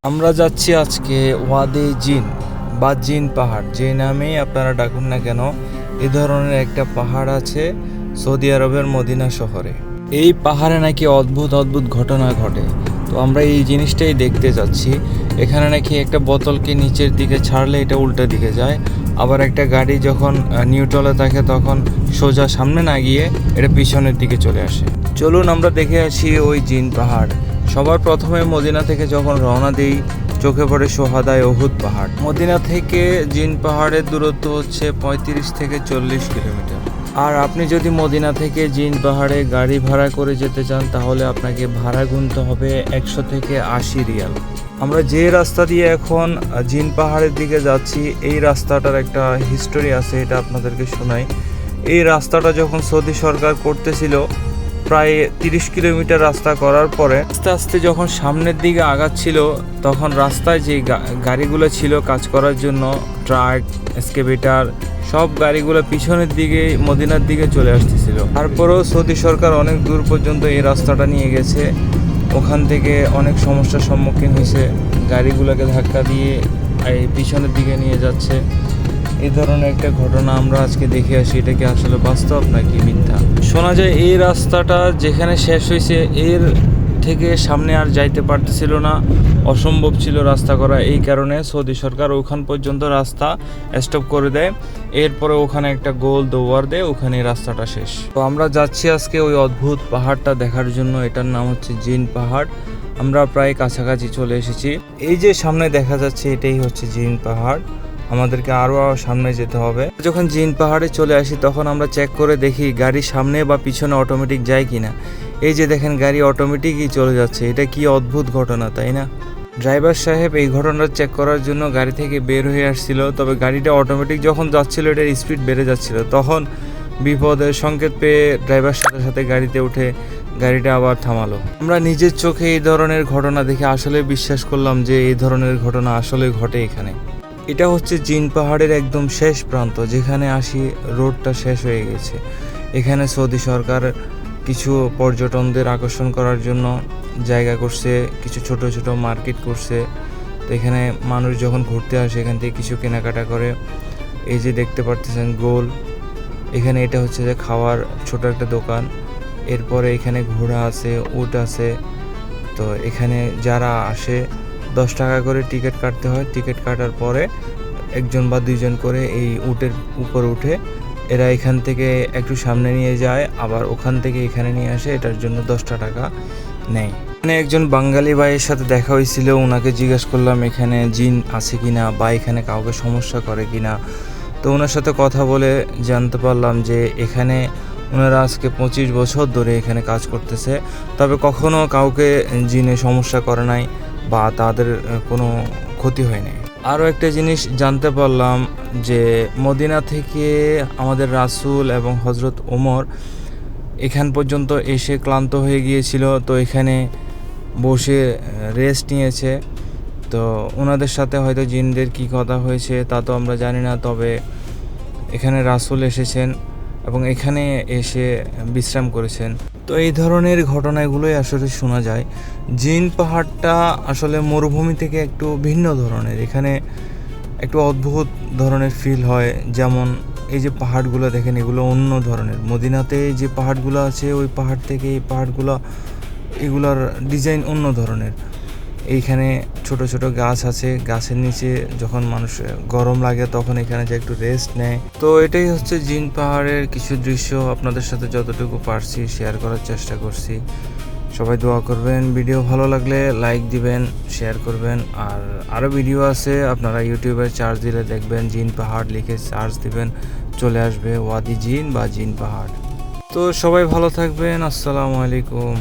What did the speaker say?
আমরা যাচ্ছি আজকে ওয়াদি জিন বা জিন পাহাড়, যে নামেই আপনারা ডাকুন না কেন, এ ধরনের একটা পাহাড় আছে সৌদি আরবের মদিনা শহরে। এই পাহাড়ে নাকি অদ্ভুত অদ্ভুত ঘটনা ঘটে। তো আমরা এই জিনিসটাই দেখতে যাচ্ছি। এখানে নাকি একটা বোতলকে নিচের দিকে ছাড়লে এটা উল্টো দিকে যায়, আবার একটা গাড়ি যখন নিউট্রালে থাকে তখন সোজা সামনে না গিয়ে এটা পিছনের দিকে চলে আসে। চলুন আমরা দেখে আসি ওই জিন পাহাড়। সবার প্রথমে মদিনা থেকে যখন রওনা দিই, চোখে পড়ে সোহাদায় ওহুদ পাহাড়। মদিনা থেকে জিন পাহাড়ের দূরত্ব হচ্ছে 35 থেকে 40 কিলোমিটার। আর আপনি যদি মদিনা থেকে জিন পাহাড়ে গাড়ি ভাড়া করে যেতে চান তাহলে আপনাকে ভাড়া গুনতে হবে 100 থেকে 80 রিয়াল। আমরা যে রাস্তা দিয়ে এখন জিন পাহাড়ের দিকে যাচ্ছি, এই রাস্তাটার একটা হিস্টোরি আছে, এটা আপনাদেরকে শোনাই। এই রাস্তাটা যখন সৌদি সরকার করতেছিল, প্রায় 30 কিলোমিটার রাস্তা করার পরে আস্তে আস্তে যখন সামনের দিকে আগাচ্ছিল, তখন রাস্তায় যে গাড়িগুলো ছিল কাজ করার জন্য, ট্রাক, এক্সকেভেটর, সব গাড়িগুলো পিছনের দিকে মদিনার দিকে চলে আসতেছিল। তারপরেও সৌদি সরকার অনেক দূর পর্যন্ত এই রাস্তাটা নিয়ে গেছে। ওখান থেকে অনেক সমস্যার সম্মুখীন হয়েছে, গাড়িগুলোকে ধাক্কা দিয়ে এই পিছনের দিকে নিয়ে যাচ্ছে। এই ধরনের একটা ঘটনা আমরা আজকে দেখে আসি, এটা কি আসলে বাস্তব নাকি মিথ্যা। শোনা যায় এই রাস্তাটা যেখানে শেষ হয়েছে এর থেকে সামনে আর যাইতে পারতেছিল না, অসম্ভব ছিল রাস্তা করা। এই কারণে সৌদি সরকার ওখান পর্যন্ত রাস্তা স্টপ করে দেয়, এরপরে ওখানে একটা গোল দোয়ার দেয়, ওখানে রাস্তাটা শেষ। তো আমরা যাচ্ছি আজকে ওই অদ্ভুত পাহাড়টা দেখার জন্য। এটার নাম হচ্ছে জিন পাহাড়। আমরা প্রায় কাছাকাছি চলে এসেছি। এই যে সামনে দেখা যাচ্ছে এটাই হচ্ছে জিন পাহাড়। আমাদেরকে আরও সামনে যেতে হবে। যখন জিন পাহাড়ে চলে আসি তখন আমরা চেক করে দেখি গাড়ি সামনে বা পিছনে অটোমেটিক যায় কিনা। এই যে দেখেন গাড়ি অটোমেটিকই চলে যাচ্ছে। এটা কি অদ্ভুত ঘটনা, তাই না? ড্রাইভার সাহেব এই ঘটনাটা চেক করার জন্য গাড়ি থেকে বের হয়ে আসছিল, তবে গাড়িটা অটোমেটিক যখন যাচ্ছিল এটার স্পিড বেড়ে যাচ্ছিল। তখন বিপদের সংকেত পেয়ে ড্রাইভার সাথে সাথে গাড়িতে উঠে গাড়িটা আবার থামালো। আমরা নিজের চোখে এই ধরনের ঘটনা দেখে আসলে বিশ্বাস করলাম যে এই ধরনের ঘটনা আসলে ঘটে এখানে। এটা হচ্ছে জিন পাহাড়ের একদম শেষ প্রান্ত, যেখানে আসি রোডটা শেষ হয়ে গেছে। এখানে সৌদি সরকার কিছু পর্যটনদের আকর্ষণ করার জন্য জায়গা করছে, কিছু ছোট ছোট মার্কেট করছে। তো এখানে মানুষ যখন ঘুরতে আসে এখান থেকে কিছু কেনাকাটা করে। এই যে দেখতে পারতেছেন গোল, এখানে এটা হচ্ছে যে খাওয়ার ছোট একটা দোকান। এরপরে এখানে ঘোড়া আছে, উট আছে। তো এখানে যারা আসে 10 টাকা করে টিকিট কাটতে হয়। টিকিট কাটার পরে একজন বা দুইজন করে এই উটের উপর উঠে এরা এখান থেকে একটু সামনে নিয়ে যায়, আবার ওখান থেকে এখানে নিয়ে আসে। এটার জন্য 10টা টাকা নেয়। এখানে একজন বাঙালি ভাইয়ের সাথে দেখা হয়েছিল, ওনাকে জিজ্ঞেস করলাম এখানে জিন আছে কিনা বা এখানে কাউকে সমস্যা করে কিনা। তো ওনার সাথে কথা বলে জানতে পারলাম যে এখানে ওনারা আজকে 25 বছর ধরে এখানে কাজ করতেছে, তবে কখনো কাউকে জিনে সমস্যা করে নাই বা তাদের কোনো ক্ষতি হয় নাই। আরও একটা জিনিস জানতে পারলাম যে মদিনা থেকে আমাদের রাসূল এবং হজরত ওমর এখান পর্যন্ত এসে ক্লান্ত হয়ে গিয়েছিল, তো এখানে বসে রেস্ট নিয়েছে। তো ওনাদের সাথে হয়তো জিনদের কি কথা হয়েছে তা তো আমরা জানি না, তবে এখানে রাসূল এসেছেন এবং এখানে এসে বিশ্রাম করেছেন। তো এই ধরনের ঘটনাগুলোই আসলে শোনা যায়। জিন পাহাড়টা আসলে মরুভূমি থেকে একটু ভিন্ন ধরনের, এখানে একটু অদ্ভুত ধরনের ফিল হয়। যেমন এই যে পাহাড়গুলো দেখেন, এগুলো অন্য ধরনের। মদিনাতে যে পাহাড়গুলো আছে ওই পাহাড় থেকে এই পাহাড়গুলো, এগুলোর ডিজাইন অন্য ধরনের। এইখানে ছোট ছোট গাছ আছে, গাছের নিচে যখন মানুষ গরম লাগে তখন এখানে যে একটু রেস্ট নেয়। তো এটাই হচ্ছে জিন পাহাড়ের কিছু দৃশ্য, আপনাদের সাথে যতটুকু পারছি শেয়ার করার চেষ্টা করছি। সবাই দোয়া করবেন, ভিডিও ভালো লাগলে লাইক দিবেন, শেয়ার করবেন। আর আরও ভিডিও আছে, আপনারা ইউটিউবে সার্চ দিলে দেখবেন, জিন পাহাড় লিখে সার্চ দিবেন, চলে আসবে ওয়াদি জিন বা জিন পাহাড়। তো সবাই ভালো থাকবেন, আসসালামু আলাইকুম।